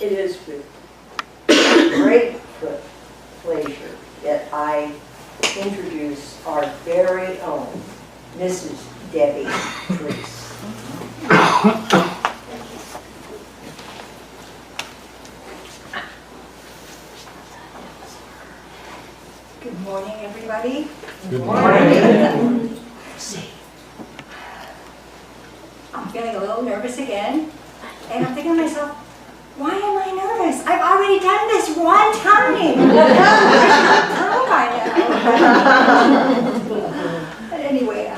It is with great pleasure that I introduce our very own Mrs. Debbie Preece. Good morning, everybody. Good morning. Let's see. I'm feeling a little nervous again, and I'm thinking to myself, why am I nervous? I've already done this one time. But anyway,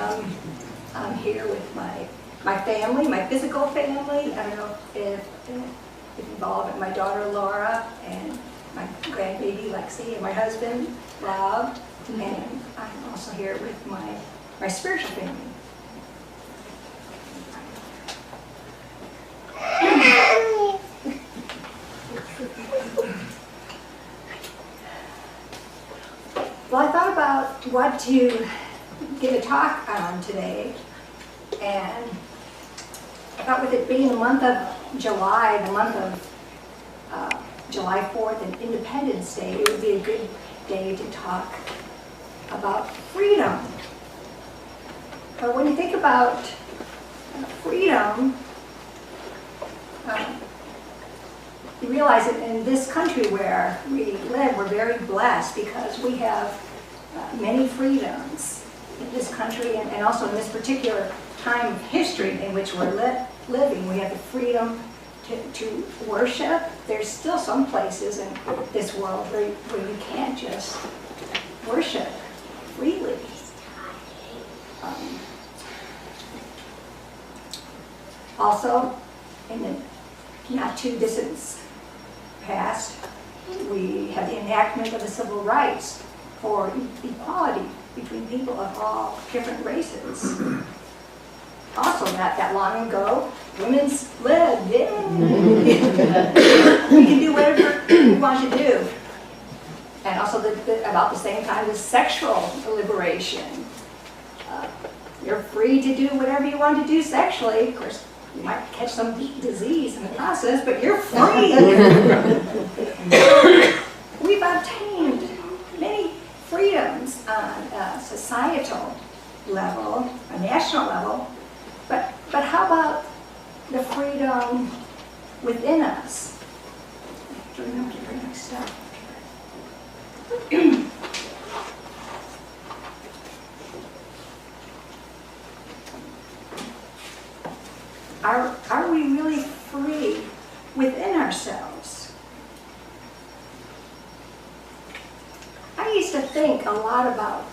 I'm here with my family, my physical family. I don't know if involved, my daughter Laura and my grandbaby Lexi and my husband Bob, and I'm also here with my spiritual family. Well, I thought about what to give a talk on today, and I thought with it being the month of July, the month of July 4th and Independence Day, it would be a good day to talk about freedom. But when you think about freedom, you realize that in this country where we live, we're very blessed because we have many freedoms in this country, and also in this particular time of history in which we're living. We have the freedom to worship. There's still some places in this world where you can't just worship freely. Also, in the not too distant past, we had the enactment of the civil rights for equality between people of all different races. Also, not that long ago, women's lib. We can do whatever we want to do. And also, about the same time, the sexual liberation. You're free to do whatever you want to do sexually. Of course, you might catch some disease in the process, but you're free. We've obtained many freedoms on a societal level, a national level, but how about the freedom within us? I have to remember to bring my stuff. Are we really free within ourselves? I used to think a lot about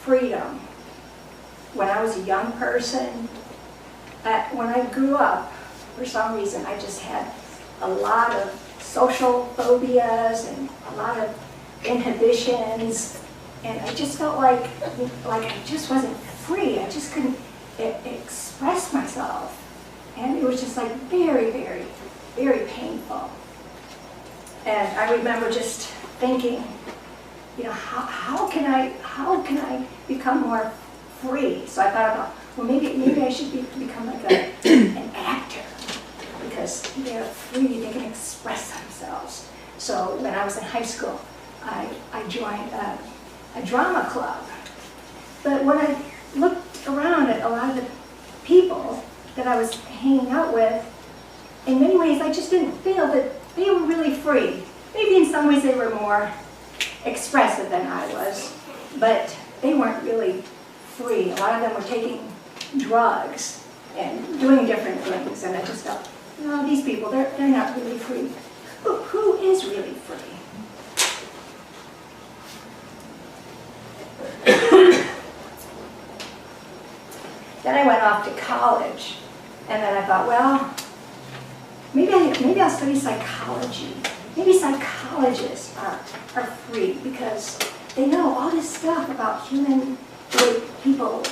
freedom when I was a young person. When I grew up, for some reason, I just had a lot of social phobias and a lot of inhibitions, and I just felt like I just wasn't free. I just couldn't express myself, and it was just like very, very, very painful. And I remember just thinking, you know, how can I become more free? So I thought about, well, maybe I should become like an actor, because they're free, they can express themselves. So when I was in high school, I joined a drama club. But when I looked around at a lot of the people that I was hanging out with, in many ways I just didn't feel that they were really free. Maybe in some ways they were more expressive than I was, but they weren't really free. A lot of them were taking drugs and doing different things, and I just felt, no, these people, they're not really free. Who is really free? Then I went off to college, and then I thought, well, maybe I'll study psychology. Maybe psychologists are free because they know all this stuff about the way people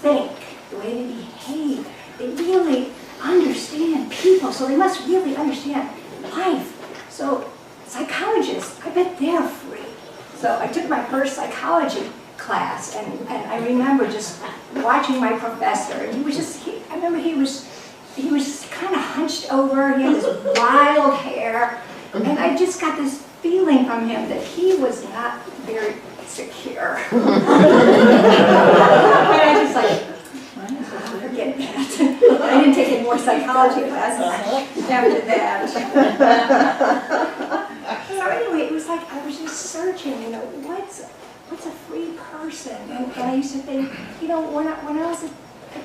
think, the way they behave. They really understand people, so they must really understand life. So psychologists, I bet they're free. So I took my first psychology class, and I remember just watching my professor, and I remember he was he was just kind of hunched over, he had this wild hair, and I just got this feeling from him that he was not very secure. And I just like, forget that. I didn't take any more psychology classes after that. So anyway, it was like I was just searching, what's a free person? And I used to think, when I was a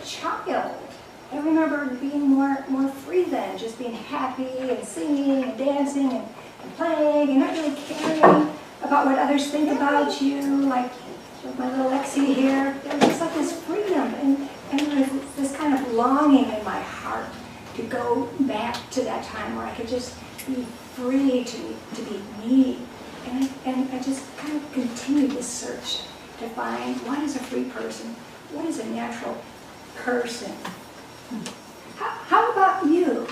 child, I remember being more free then, just being happy and singing and dancing and playing and not really caring about what others think about you, like my little Lexi here. There was just like this freedom and there was this kind of longing in my heart to go back to that time where I could just be free to be me. And I just kind of continued this search to find what is a free person, what is a natural person. How about you?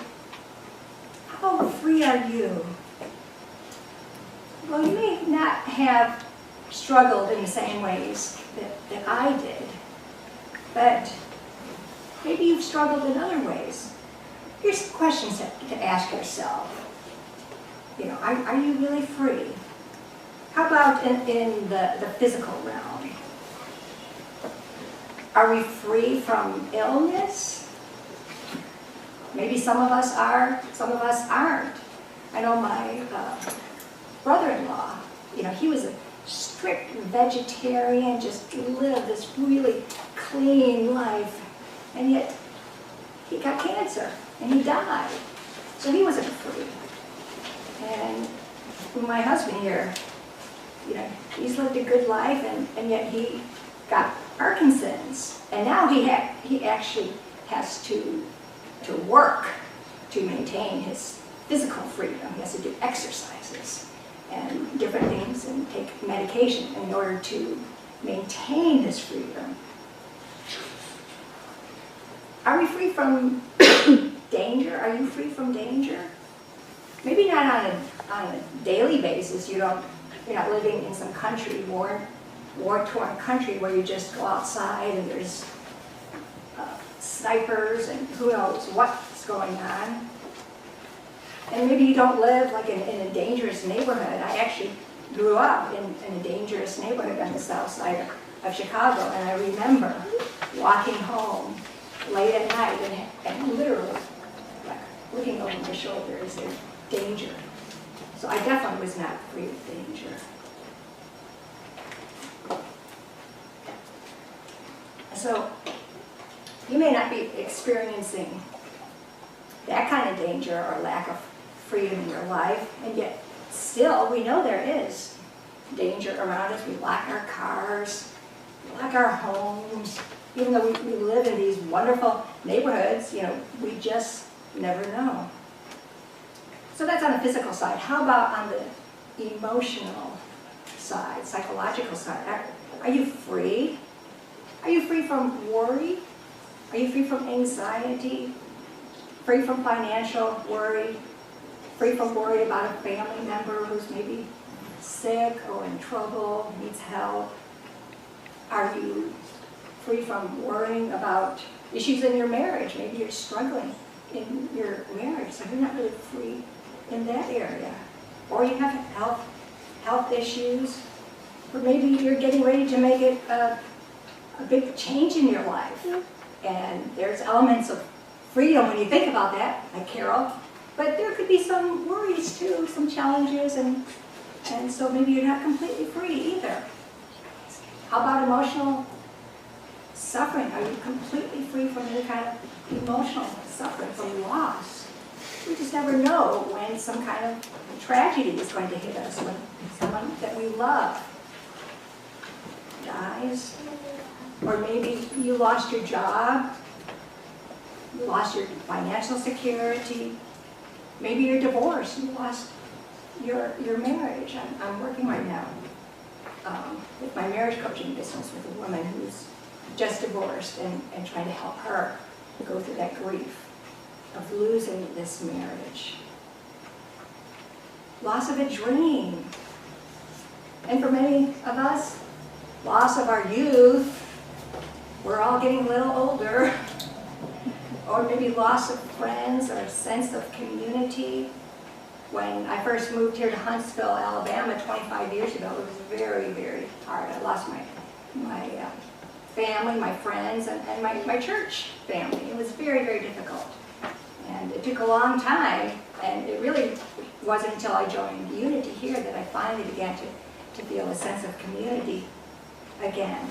How free are you? Well, you may not have struggled in the same ways that I did, but maybe you've struggled in other ways. Here's some questions to ask yourself. Are you really free? How about in the physical realm? Are we free from illness? Maybe some of us are, some of us aren't. I know my brother-in-law, he was a strict vegetarian, just lived this really clean life, and yet he got cancer and he died. So he wasn't free. And my husband here, he's lived a good life, and yet he got Parkinson's, and now he actually has to work to maintain his physical freedom. He has to do exercises and different things and take medication in order to maintain his freedom. Are we free from danger? Are you free from danger? Maybe not on a daily basis. You're not living in some country, war-torn country where you just go outside and there's snipers and who knows what's going on. And maybe you don't live like in a dangerous neighborhood. I actually grew up in a dangerous neighborhood on the south side of Chicago, and I remember walking home late at night and literally like looking over my shoulder, is there danger? So I definitely was not free of danger. So you may not be experiencing that kind of danger or lack of freedom in your life, and yet still we know there is danger around us. We lock our cars, we lock our homes. Even though we live in these wonderful neighborhoods, we just never know. So that's on the physical side. How about on the emotional side, psychological side? Are you free? Are you free from worry? Are you free from anxiety? Free from financial worry? Free from worry about a family member who's maybe sick or in trouble, needs help? Are you free from worrying about issues in your marriage? Maybe you're struggling in your marriage, so you're not really free in that area. Or you have health issues, or maybe you're getting ready to make it a big change in your life. And there's elements of freedom when you think about that, like Carol, but there could be some worries too, some challenges, and so maybe you're not completely free either. How about emotional suffering? Are you completely free from any kind of emotional suffering, from loss? We just never know when some kind of tragedy is going to hit us, when someone that we love dies. Or maybe you lost your job, you lost your financial security. Maybe you're divorced, you lost your marriage. I'm working right now with my marriage coaching business with a woman who's just divorced and trying to help her go through that grief of losing this marriage. Loss of a dream. And for many of us, loss of our youth. We're all getting a little older. or maybe loss of friends or a sense of community. When I first moved here to Huntsville, Alabama 25 years ago, it was very, very hard. I lost my family, my friends, and my church family. It was very, very difficult. And it took a long time, and it really wasn't until I joined Unity here that I finally began to feel a sense of community again.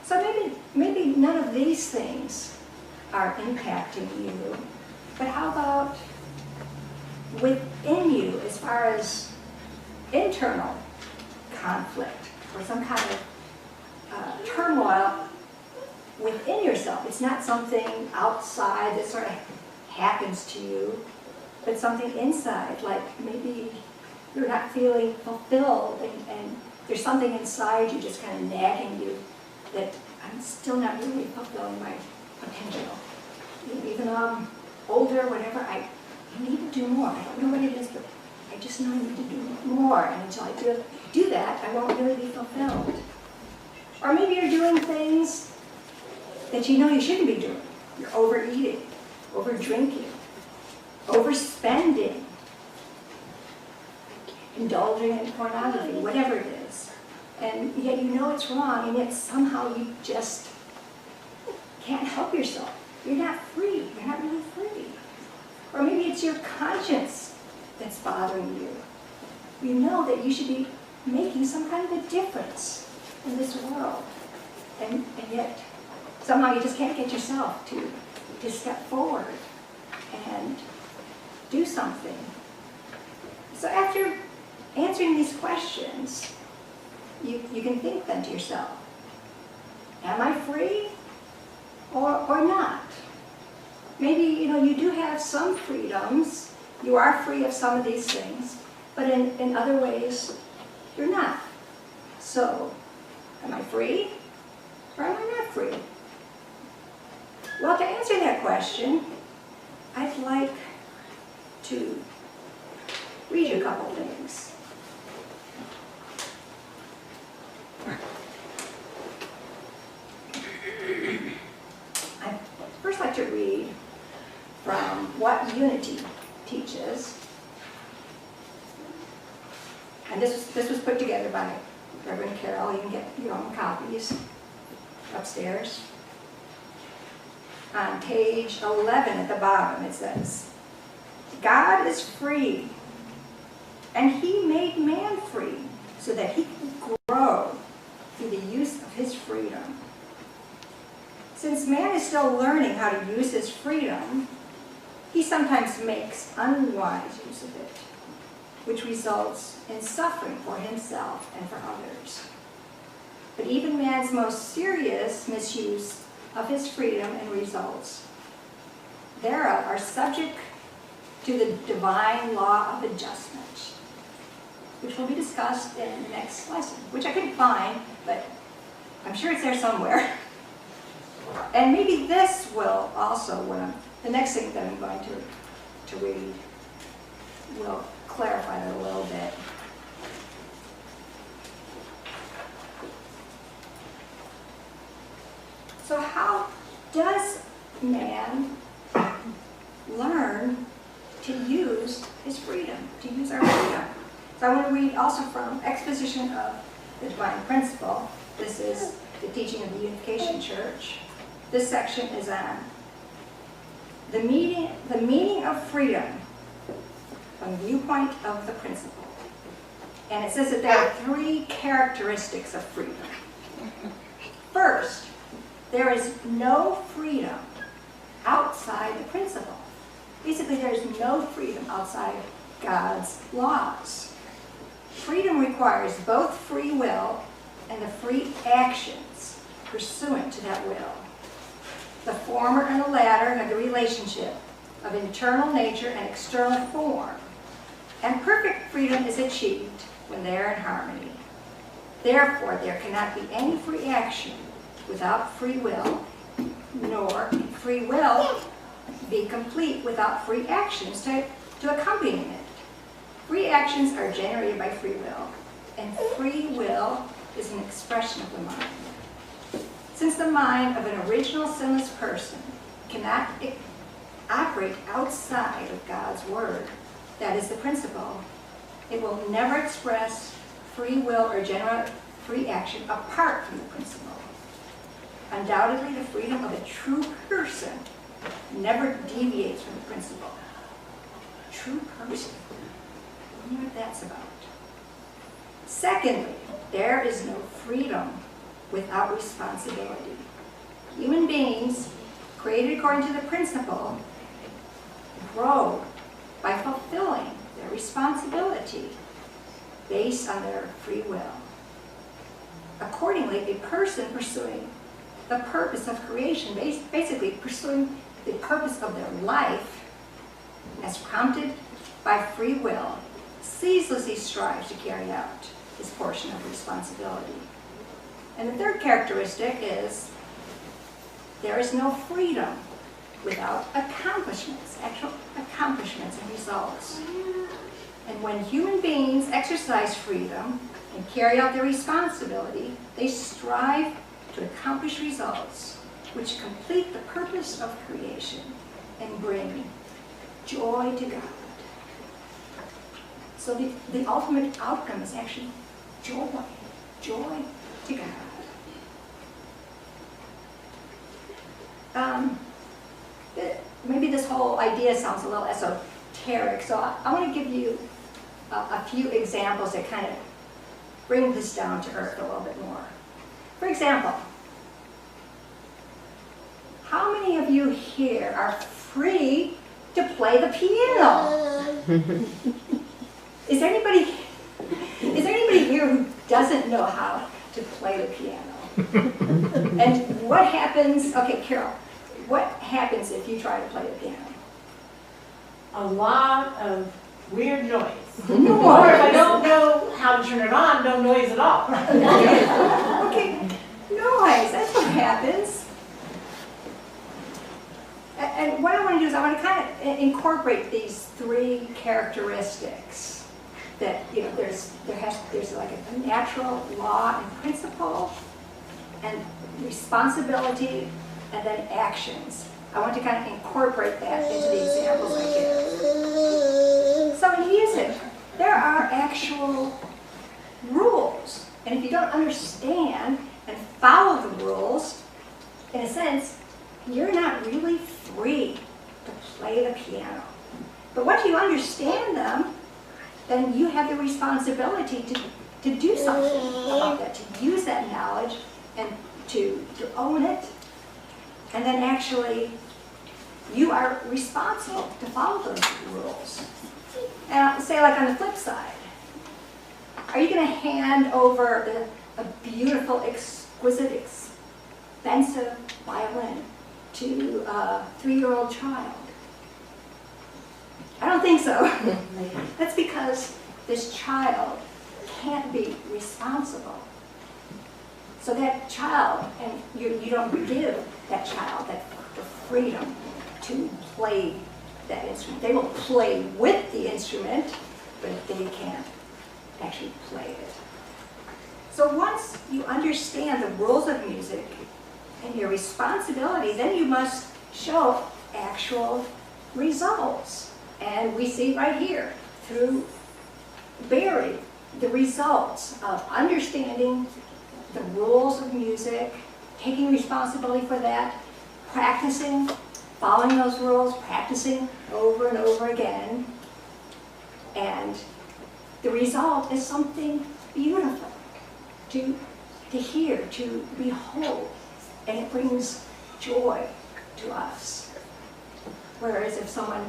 So maybe none of these things are impacting you, but how about within you as far as internal conflict or some kind of turmoil within yourself? It's not something outside that sort of happens to you, but something inside, like maybe you're not feeling fulfilled and there's something inside you just kind of nagging you that I'm still not really fulfilling my potential. Even though I'm older, whatever, I need to do more. I don't know what it is, but I just know I need to do more. And until I do that, I won't really be fulfilled. Or maybe you're doing things that you know you shouldn't be doing. You're overeating, over-drinking, overspending, indulging in pornography, whatever it is. And yet you know it's wrong, and yet somehow you just can't help yourself. You're not free. You're not really free. Or maybe it's your conscience that's bothering you. You know that you should be making some kind of a difference in this world. And yet somehow you just can't get yourself to step forward and do something. So after answering these questions, you can think then to yourself, am I free or not? Maybe you do have some freedoms, you are free of some of these things, but in other ways you're not. So, am I free or am I not free? Well, to answer that question, I'd like to read you a couple things. I'd first like to read from What Unity Teaches. And this was put together by Reverend Carol. You can get your own copies upstairs. On page 11 at the bottom it says, God is free, and He made man free so that he can grow through the use of his freedom. Since man is still learning how to use his freedom, he sometimes makes unwise use of it, which results in suffering for himself and for others. But even man's most serious misuse of his freedom and results thereof are subject to the divine law of adjustment, which will be discussed in the next lesson, which I couldn't find, but I'm sure it's there somewhere. And maybe this will also, the next thing that I'm going to read, will clarify that a little bit. So how does man learn to use his freedom, to use our freedom? So I want to read also from Exposition of the Divine Principle. This is the teaching of the Unification Church. This section is on the meaning of freedom from the viewpoint of the principle. And it says that there are three characteristics of freedom. First, there is no freedom outside the principle. Basically, there is no freedom outside God's laws. Freedom requires both free will and the free actions pursuant to that will. The former and the latter have the relationship of internal nature and external form, and perfect freedom is achieved when they are in harmony. Therefore, there cannot be any free action without free will, nor can free will be complete without free actions to accompany it. Free actions are generated by free will, and free will is an expression of the mind. Since the mind of an original sinless person cannot operate outside of God's word. That is the principle. It will never express free will or general free action apart from the principle. Undoubtedly, the freedom of a true person never deviates from the principle. True person. I wonder what that's about. Secondly, there is no freedom without responsibility. Human beings, created according to the principle, grow by fulfilling their responsibility based on their free will. Accordingly, a person pursuing the purpose of creation, basically pursuing the purpose of their life as prompted by free will, ceaselessly strives to carry out his portion of responsibility. And the third characteristic is there is no freedom without accomplishments, actual accomplishments and results. And when human beings exercise freedom and carry out their responsibility, they strive to accomplish results which complete the purpose of creation and bring joy to God. So the ultimate outcome is actually joy to God. Maybe this whole idea sounds a little esoteric, so I want to give you a few examples that kind of bring this down to earth a little bit more. For example, how many of you here are free to play the piano? Is there anybody here who doesn't know how to play the piano? And what happens, okay, Carol, what happens if you try to play the piano? A lot of weird noise. Or if I don't know how to turn it on, no noise at all. Okay, noise, that's what happens. And what I want to do is I want to kind of incorporate these three characteristics that, you know, there's like a natural law and principle, and responsibility, and then actions. I want to kind of incorporate that into the examples I give. So in music, there are actual rules. And if you don't understand and follow the rules, in a sense, you're not really free to play the piano. But once you understand them, then you have the responsibility to do something about that, to use that knowledge and to own it. And then actually, you are responsible to follow those rules. And I'll say, like on the flip side, are you going to hand over a beautiful, exquisite, expensive violin to a 3-year-old child? I don't think so. That's because this child can't be responsible. So that child, and you don't give that child the freedom to play that instrument. They will play with the instrument, but they can't actually play it. So once you understand the rules of music and your responsibility, then you must show actual results. And we see right here, through Barry, the results of understanding the rules of music, taking responsibility for that, practicing, following those rules, practicing over and over again. And the result is something beautiful to hear, to behold, and it brings joy to us. Whereas if someone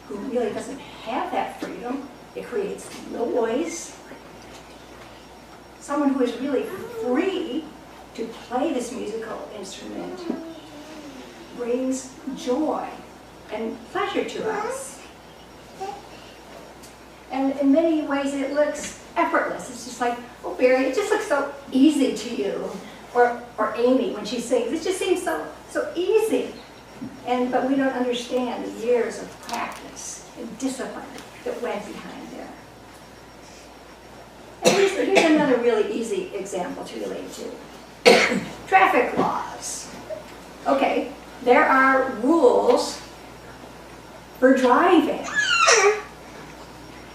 who really doesn't have that freedom, it creates noise. Someone who is really free to play this musical instrument brings joy and pleasure to us. And in many ways it looks effortless. It's just like, oh Barry, it just looks so easy to you. Or Amy, when she sings, it just seems so easy. But we don't understand the years of practice and discipline that went behind there. And here's another really easy example to relate to. Traffic laws. Okay, there are rules for driving.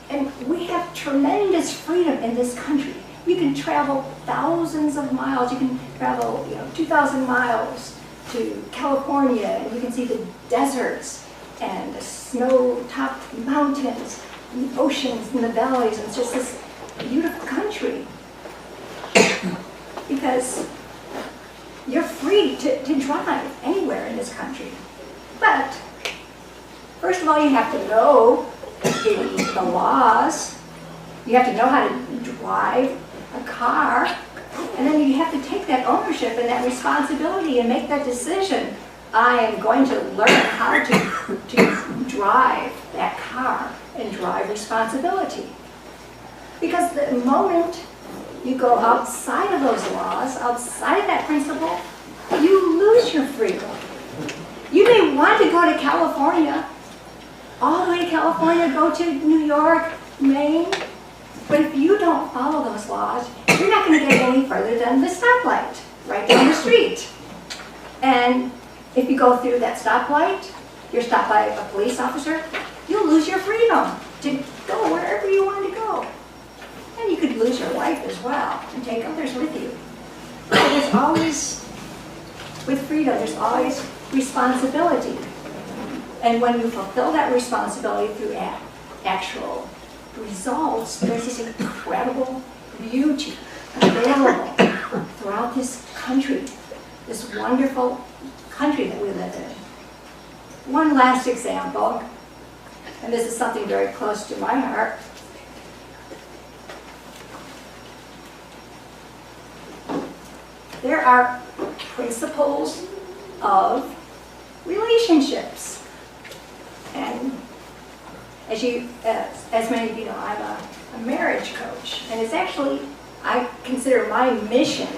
And we have tremendous freedom in this country. You can travel thousands of miles. You can travel, 2,000 miles to California, and you can see the deserts and the snow-topped mountains, and the oceans and the valleys. And it's just this beautiful country. Because you're free to drive anywhere in this country. But first of all, you have to know the laws. You have to know how to drive a car. And then you have to take that ownership and that responsibility and make that decision. I am going to learn how to drive that car and drive responsibility. Because the moment you go outside of those laws, outside of that principle, you lose your freedom. You may want to go to California, all the way to California, go to New York, Maine, but if you don't follow those laws, you're not going to get any further than the stoplight right down the street. And if you go through that stoplight, you're stopped by a police officer, you'll lose your freedom to go wherever you want to go. And you could lose your life as well and take others with you. So there's always, with freedom, there's always responsibility. And when you fulfill that responsibility through actual results, there's this incredible beauty available throughout this country, this wonderful country that we live in. One last example, and this is something very close to my heart. There are principles of relationships. And as many of you know, I'm a marriage coach. And it's actually, I consider my mission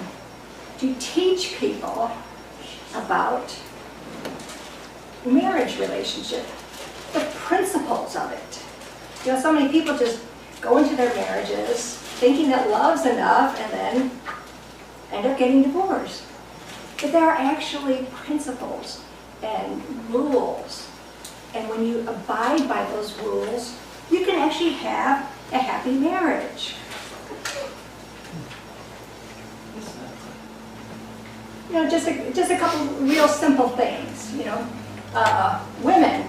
to teach people about marriage relationship, the principles of it. So many people just go into their marriages thinking that love's enough and then end up getting divorced. But there are actually principles and rules. And when you abide by those rules, you can actually have a happy marriage. Just a couple real simple things. Women,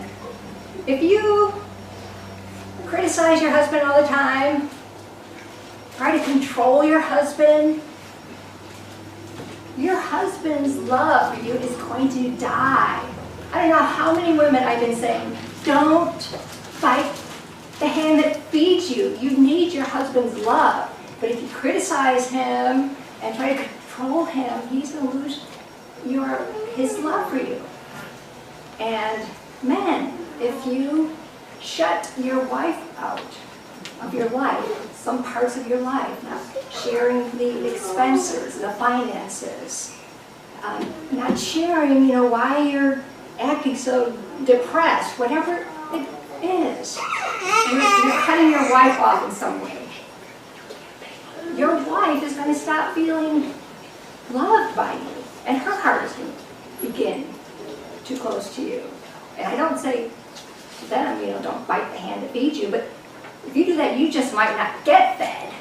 if you criticize your husband all the time, try to control your husband's love for you is going to die. I don't know how many women I've been saying, don't fight the hand that feeds you. You need your husband's love. But if you criticize him and try to control him, he's going to lose his love for you. And men, if you shut your wife out of your life, some parts of your life, not sharing the expenses, the finances, not sharing, why you're acting so depressed, whatever it is. You're cutting your wife off in some way. Your wife is going to stop feeling loved by you, and her heart is going to begin too close to you. And I don't say to them, don't bite the hand that feeds you, but if you do that, you just might not get fed.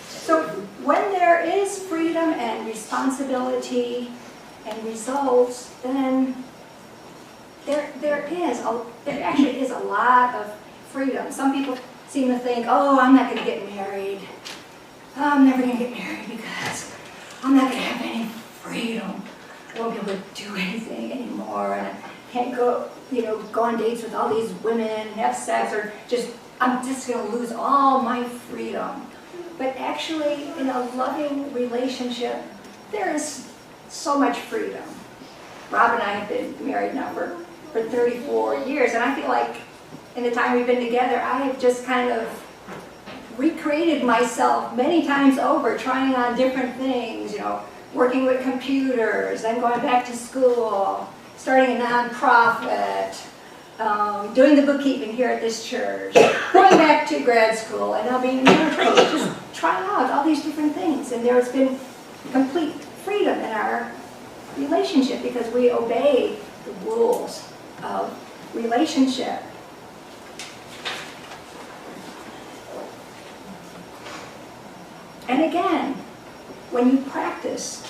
So when there is freedom and responsibility and results, then there actually is a lot of freedom. Some people seem to think, oh, I'm not going to get married. I'm never going to get married because I'm not going to have any freedom. I won't be able to do anything anymore, and I can't go on dates with all these women and have sex, or I'm just going to lose all my freedom. But actually, in a loving relationship, there is so much freedom. Rob and I have been married now for 34 years, and I feel like in the time we've been together, I have just kind of recreated myself many times over, trying on different things, working with computers, then going back to school, starting a nonprofit, doing the bookkeeping here at this church, going back to grad school, and now being a marriage coach, just try out all these different things, and there's been complete freedom in our relationship because we obey the rules of relationship. And again, when you practice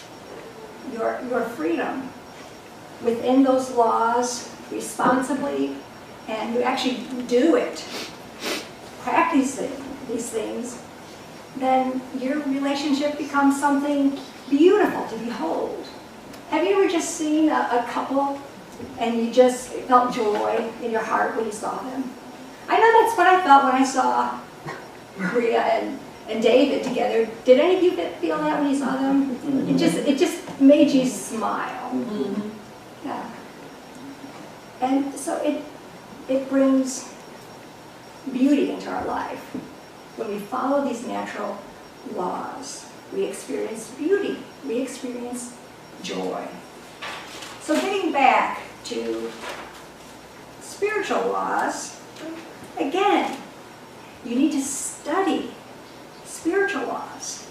your freedom within those laws responsibly, and you actually do it, practicing these things, then your relationship becomes something beautiful to behold. Have you ever just seen a couple and you just felt joy in your heart when you saw them? I know that's what I felt when I saw Maria and David together. Did any of you feel that when you saw them? It just made you smile. Yeah. And so it brings beauty into our life. When we follow these natural laws, we experience beauty, we experience joy. So getting back to spiritual laws, again, you need to study spiritual laws.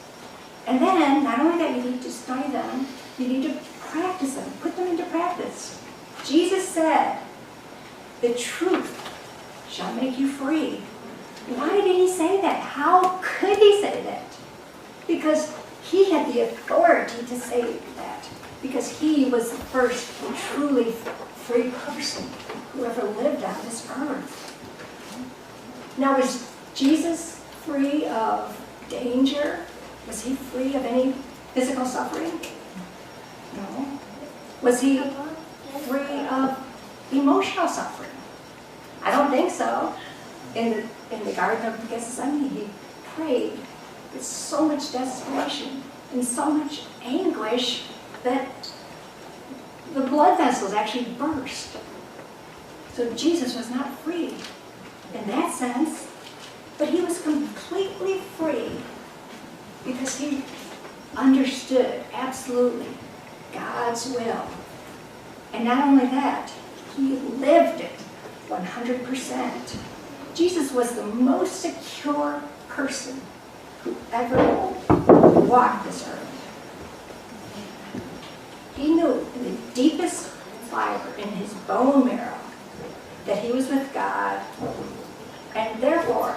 And then, not only that you need to study them, you need to practice them, put them into practice. Jesus said, "The truth shall make you free." Why did he say that? How could he say that? Because he had the authority to say that. Because he was the first truly free person who ever lived on this earth. Now, was Jesus free of danger? Was he free of any physical suffering? No. Was he free of emotional suffering? I don't think so. In the Garden of Gethsemane, he prayed with so much desperation and so much anguish that the blood vessels actually burst. So Jesus was not free in that sense, but he was completely free because he understood absolutely God's will. And not only that, he lived it 100%. Jesus was the most secure person who ever walked this earth. He knew in the deepest fiber in his bone marrow that he was with God, and therefore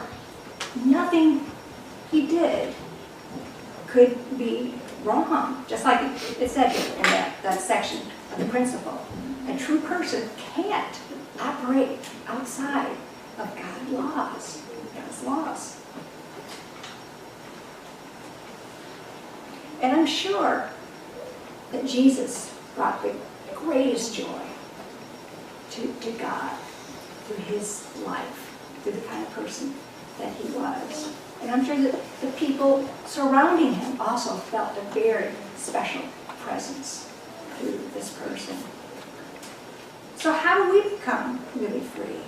nothing he did could be wrong. Just like it said in that section of the principle. A true person can't operate outside of God's laws. And I'm sure that Jesus brought the greatest joy to God through his life, through the kind of person that he was. And I'm sure that the people surrounding him also felt a very special presence through this person. So how do we become really free?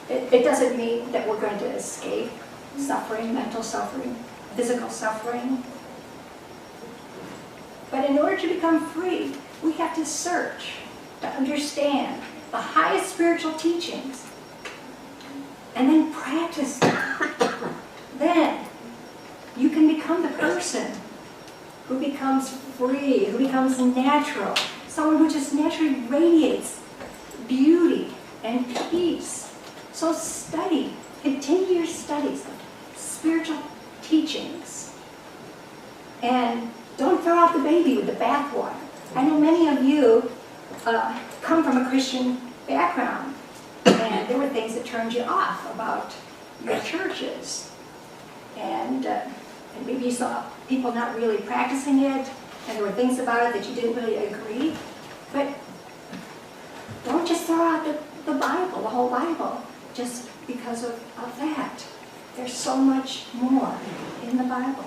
It doesn't mean that we're going to escape suffering, mental suffering, physical suffering. But in order to become free, we have to search to understand the highest spiritual teachings and then practice them. Then you can become the person who becomes free, who becomes natural, someone who just naturally radiates beauty and peace. So study, continue your studies of spiritual teachings. And don't throw out the baby with the bathwater. I know many of you come from a Christian background, and there were things that turned you off about your churches. And maybe you saw people not really practicing it, and there were things about it that you didn't really agree. But don't just throw out the Bible, the whole Bible, just because of that. There's so much more in the Bible.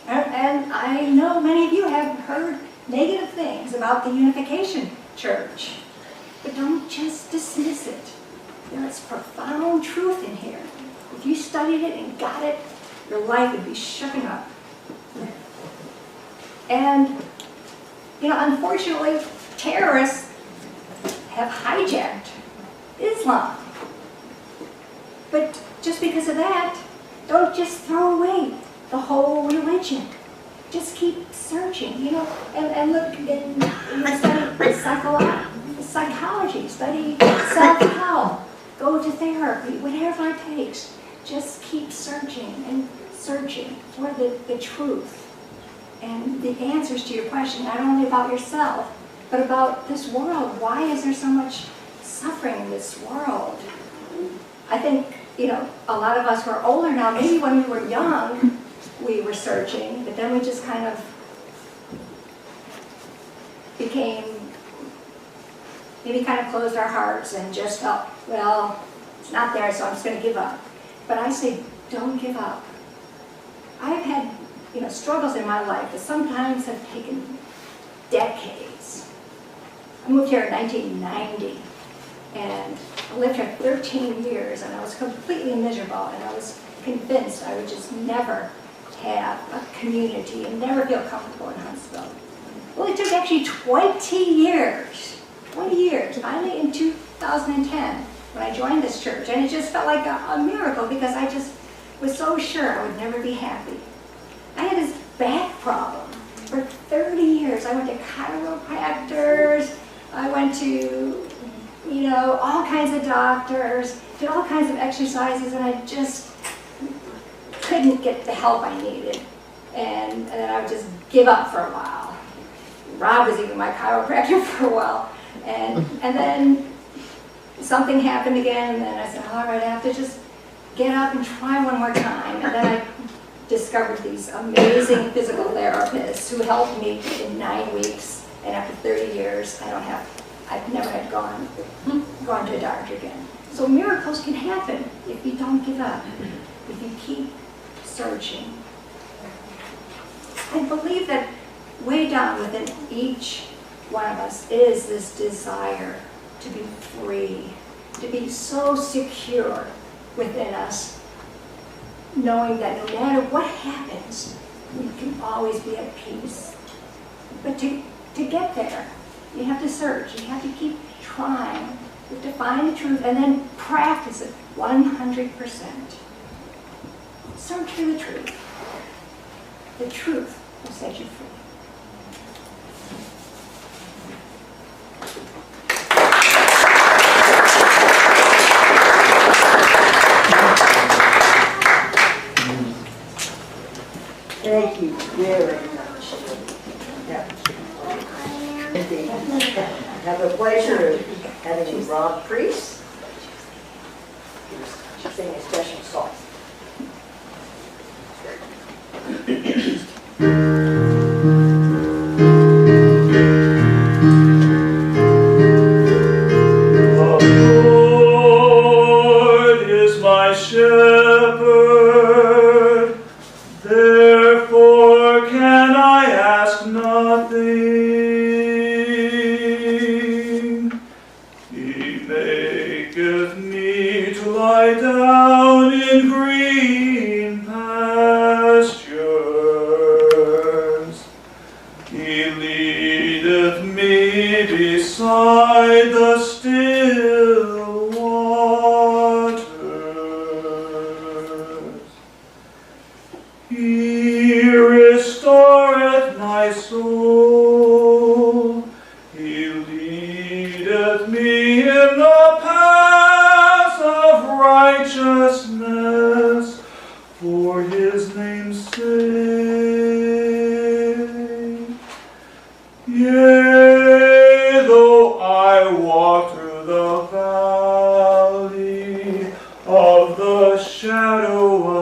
And I know many of you have heard negative things about the Unification Church. But don't just dismiss it. There is profound truth in here. If you studied it and got it, your life would be shooken up. And, unfortunately, terrorists have hijacked Islam. But just because of that, don't just throw away the whole religion. Just keep searching, you know, and look in study psychology, study self-help, go to therapy, whatever it takes. Just keep searching and searching for the truth and the answers to your question, not only about yourself, but about this world. Why is there so much suffering in this world? I think, you know, a lot of us who are older now, maybe when we were young, we were searching, but then we just kind of became, maybe kind of closed our hearts and just felt, well, it's not there, so I'm just going to give up. But I say, don't give up. I've had, you know, struggles in my life that sometimes have taken decades. I moved here in 1990, and I lived here 13 years, and I was completely miserable, and I was convinced I would just never have a community and never feel comfortable in Huntsville. Well, it took actually 20 years, finally in 2010, when I joined this church, and it just felt like a miracle because I just was so sure I would never be happy. I had this back problem for 30 years. I went to chiropractors, I went to, you know, all kinds of doctors, did all kinds of exercises, and I just couldn't get the help I needed. And then I would just give up for a while. Rob was even my chiropractor for a while. And then something happened again, and then I said, all right, I have to just get up and try one more time. And then I discovered these amazing physical therapists who helped me in 9 weeks. And after 30 years, I've never had gone to a doctor again. So miracles can happen if you don't give up, if you keep searching. I believe that way down within each one of us is this desire to be free, to be so secure within us, knowing that no matter what happens, we can always be at peace. But to get there, you have to search, you have to keep trying, you have to find the truth and then practice it 100%. Search for the truth. The truth will set you free. Thank you very much. Yeah. Indeed. I have the pleasure of having Rob Preece sing a special song. Of the shadow